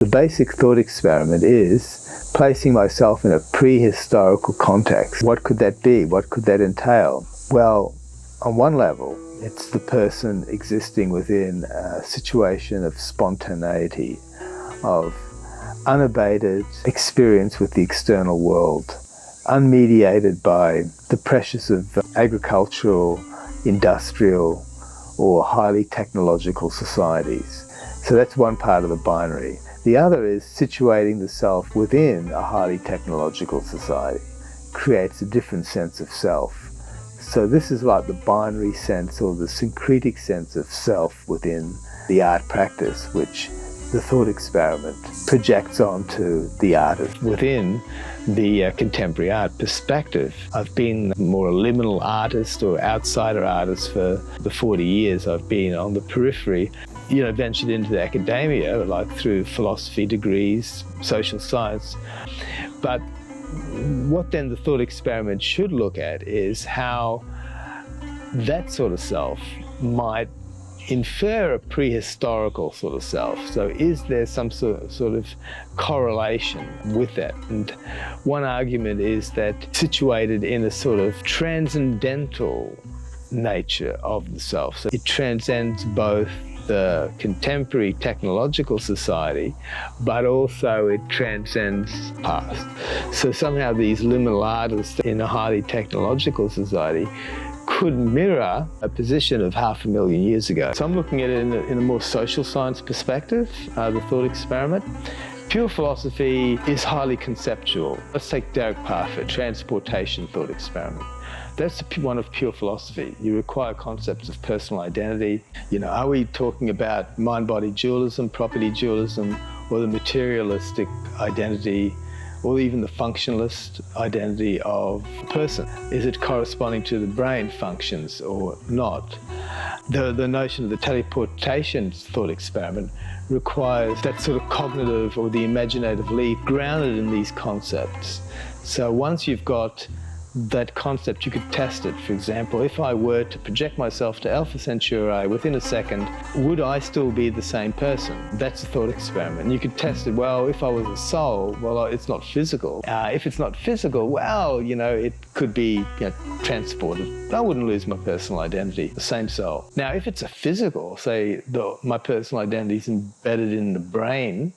The basic thought experiment is placing myself in a prehistorical context. What could that be? What could that entail? Well, on one level, it's the person existing within a situation of spontaneity, of unabated experience with the external world, unmediated by the pressures of agricultural, industrial, or highly technological societies. So that's one part of the binary. The other is situating the self within a highly technological society creates a different sense of self. So this is like the binary sense or the syncretic sense of self within the art practice, which the thought experiment projects onto the artist. Within the contemporary art perspective, I've been more a liminal artist or outsider artist for the 40 years I've been on the periphery. Ventured into academia, like through philosophy degrees, social science. But what then the thought experiment should look at is how that sort of self might infer a prehistorical sort of self. So is there some sort of correlation with that? And one argument is that situated in a sort of transcendental nature of the self. So it transcends both the contemporary technological society, but also it transcends past. So somehow these liminal artists in a highly technological society could mirror a position of 500,000 years ago. So I'm looking at it in a more social science perspective, the thought experiment. Pure philosophy is highly conceptual. Let's take Derek Parfit, transportation thought experiment. That's one of pure philosophy. You require concepts of personal identity. Are we talking about mind-body dualism, property dualism, or the materialistic identity, or even the functionalist identity of a person? Is it corresponding to the brain functions or not? The notion of the teleportation thought experiment requires that sort of cognitive or the imaginative leap grounded in these concepts. So once you've got that concept, you could test it. For example, if I were to project myself to Alpha Centauri within a second, would I still be the same person? That's a thought experiment. And you could test it, well, if I was a soul, well, it's not physical. If it's not physical, well, it could be transported. I wouldn't lose my personal identity, the same soul. Now, if it's a physical, say my personal identity is embedded in the brain,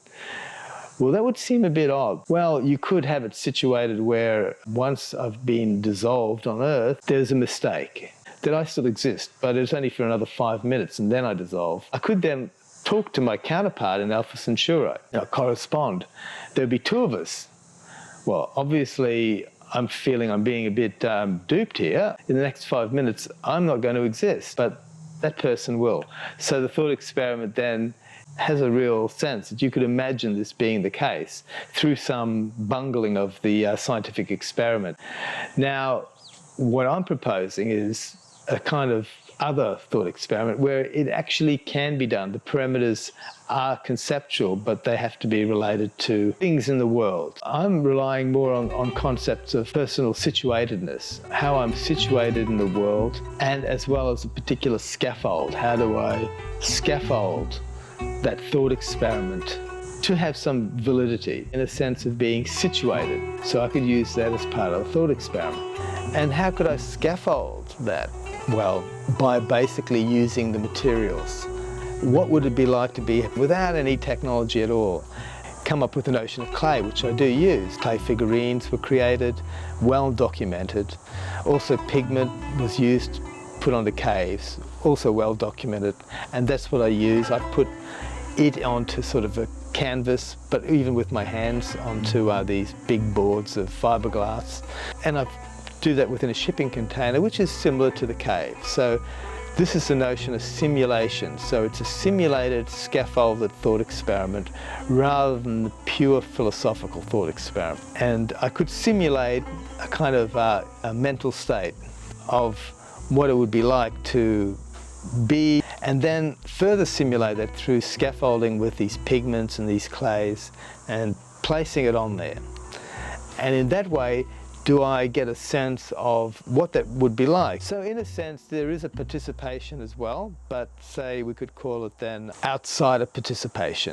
well, that would seem a bit odd. Well, you could have it situated where once I've been dissolved on Earth, there's a mistake that I still exist, but it's only for another 5 minutes and then I dissolve. I could then talk to my counterpart in Alpha Centauri, correspond. There'd be two of us. Well, obviously, I'm feeling I'm being a bit duped here. In the next 5 minutes, I'm not going to exist, but that person will. So the thought experiment then has a real sense that you could imagine this being the case through some bungling of the scientific experiment. Now, what I'm proposing is a kind of other thought experiment where it actually can be done. The parameters are conceptual, but they have to be related to things in the world. I'm relying more on concepts of personal situatedness, how I'm situated in the world, and as well as a particular scaffold. How do I scaffold that thought experiment to have some validity in a sense of being situated? So I could use that as part of a thought experiment. And how could I scaffold that? Well, by basically using the materials. What would it be like to be without any technology at all? Come up with the notion of clay, which I do use. Clay figurines were created, well documented. Also pigment was used, put onto caves, also well documented. And that's what I use. I put it onto sort of a canvas, but even with my hands onto these big boards of fiberglass. And I do that within a shipping container, which is similar to the cave. So this is the notion of simulation. So it's a simulated, scaffolded thought experiment rather than the pure philosophical thought experiment. And I could simulate a kind of a mental state of what it would be like to be, and then further simulate that through scaffolding with these pigments and these clays and placing it on there. And in that way, do I get a sense of what that would be like? So in a sense, there is a participation as well, but say we could call it then outsider participation.